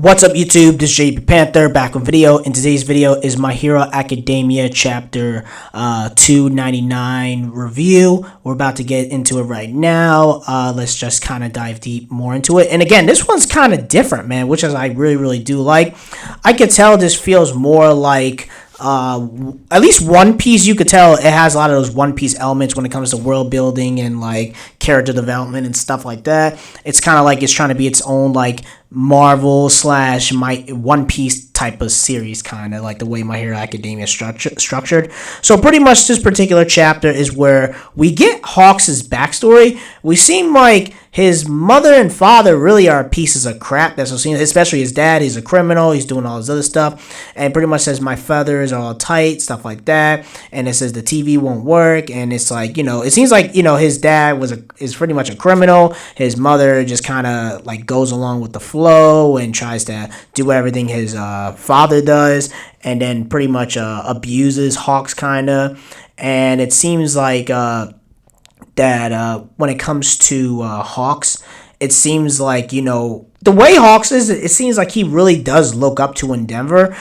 What's up YouTube, this is JP Panther back with video. In today's video is My Hero Academia chapter 299 review. We're about to get into it right now. Let's just kind of dive deep more into it. And again, this one's kind of different, man, which is I really do like. I could tell this feels more like at least One Piece. You could tell it has a lot of those One Piece elements when it comes to world building and like character development and stuff like that. It's kind of like it's trying to be its own like Marvel / my One Piece type of series, kind of like the way My Hero Academia is structured. So pretty much this particular chapter is where we get Hawks' backstory. We seem like his mother and father really are pieces of crap. That's what seems, especially his dad. He's a criminal. He's doing all this other stuff, and pretty much says my feathers are all tight, stuff like that. And it says the TV won't work, and it's like, it seems like his dad is pretty much a criminal. His mother just kind of like goes along with the flow and tries to do everything his father does, and then pretty much abuses Hawks kind of. And it seems like that when it comes to Hawks, it seems like, the way Hawks is, it seems like he really does look up to Endeavor,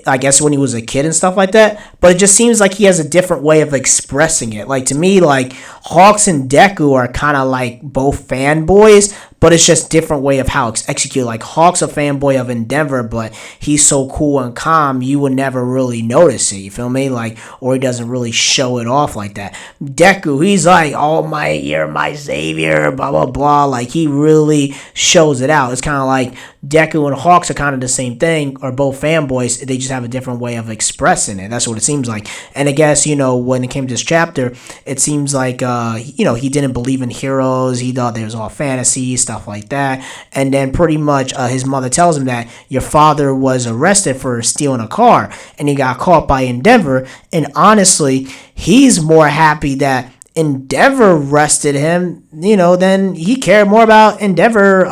I guess when he was a kid and stuff like that, but it just seems like he has a different way of expressing it. Like, to me, like, Hawks and Deku are kind of like both fanboys, but it's just different way of how it's executed. Like, Hawk's a fanboy of Endeavor, but he's so cool and calm, you would never really notice it, you feel me? Like, or he doesn't really show it off like that. Deku, he's like, oh you're my savior, blah, blah, blah. Like, he really shows it out. It's kind of like Deku and Hawks are kind of the same thing, or both fanboys. They just have a different way of expressing it. That's what it seems like. And I guess, when it came to this chapter, it seems like, he didn't believe in heroes. He thought there was all fantasy, stuff like that. And then pretty much his mother tells him that your father was arrested for stealing a car, and he got caught by Endeavor. And honestly, he's more happy that Endeavor arrested him, then he cared more about Endeavor,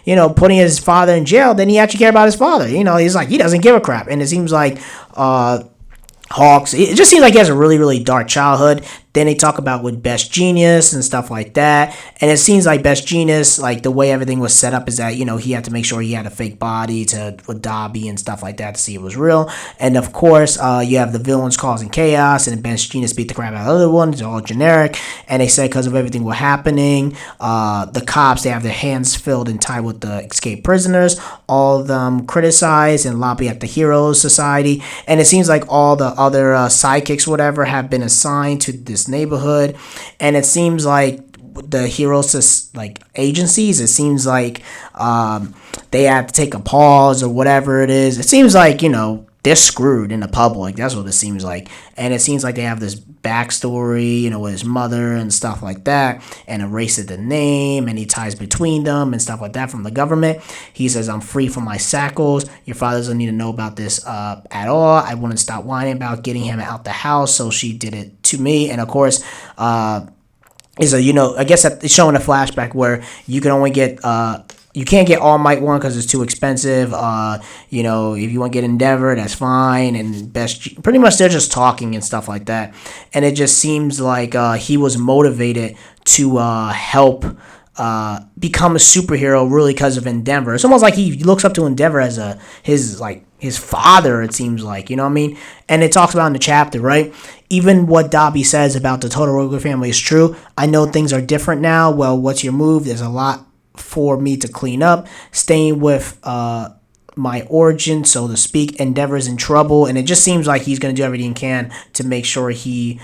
putting his father in jail than he actually cared about his father. He's like, he doesn't give a crap. And it seems like Hawks, it just seems like he has a really dark childhood. Then they talk about with Best Genius and stuff like that. And it seems like Best Genius, like the way everything was set up is that, he had to make sure he had a fake body with Dobby and stuff like that to see it was real. And of course, you have the villains causing chaos, and Best Genius beat the crap out of the other ones. They're all generic. And they said because of everything was happening, the cops, they have their hands filled and tied with the escaped prisoners. All of them criticize and lobby at the Heroes Society. And it seems like all the other sidekicks, whatever, have been assigned to this neighborhood. And it seems like the heroes like agencies, it seems like they have to take a pause or whatever it is. It seems like they're screwed in the public. That's what it seems like. And it seems like they have this backstory, with his mother and stuff like that, and erases the name, and he ties between them and stuff like that from the government. He says, I'm free from my shackles. Your father doesn't need to know about this at all. I wouldn't stop whining about getting him out the house, so she did it to me. And of course, is I guess it's showing a flashback where you can only get you can't get All Might 1 because it's too expensive. If you want to get Endeavor, that's fine. And pretty much they're just talking and stuff like that. And it just seems like he was motivated to help become a superhero really because of Endeavor. It's almost like he looks up to Endeavor as his father, it seems like, you know what I mean? And it talks about in the chapter, right? Even what Dobby says about the Todoroki family is true. I know things are different now. Well, what's your move? There's a lot for me to clean up. Staying with my origin, so to speak. Endeavor's in trouble, and it just seems like he's going to do everything he can to make sure he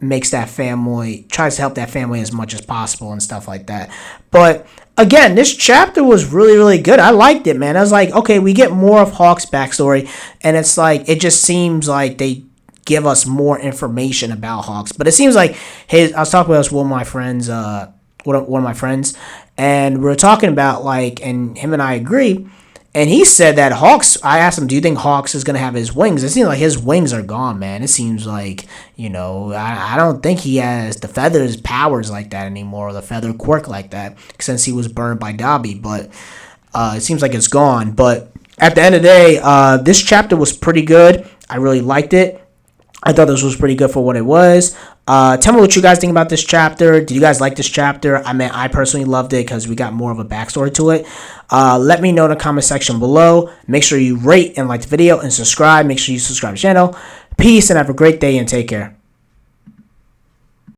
makes that family, tries to help that family as much as possible and stuff like that. But again, this chapter was really good. I liked it, man. I was like, okay, we get more of Hawk's backstory, and it's like, it just seems like they give us more information about Hawks. But it seems like I was talking about this with one of my friends, and we were talking about and him and I agree. And he said that Hawks, I asked him, do you think Hawks is going to have his wings? It seems like his wings are gone, man. It seems like, I don't think he has the feathers powers like that anymore, or the feather quirk like that, since he was burned by Dobby. But it seems like it's gone. But at the end of the day, this chapter was pretty good. I really liked it. I thought this was pretty good for what it was. Tell me what you guys think about this chapter. Did you guys like this chapter? I mean, I personally loved it because we got more of a backstory to it. Let me know in the comment section below. Make sure you rate and like the video and subscribe. Make sure you subscribe to the channel. Peace and have a great day and take care.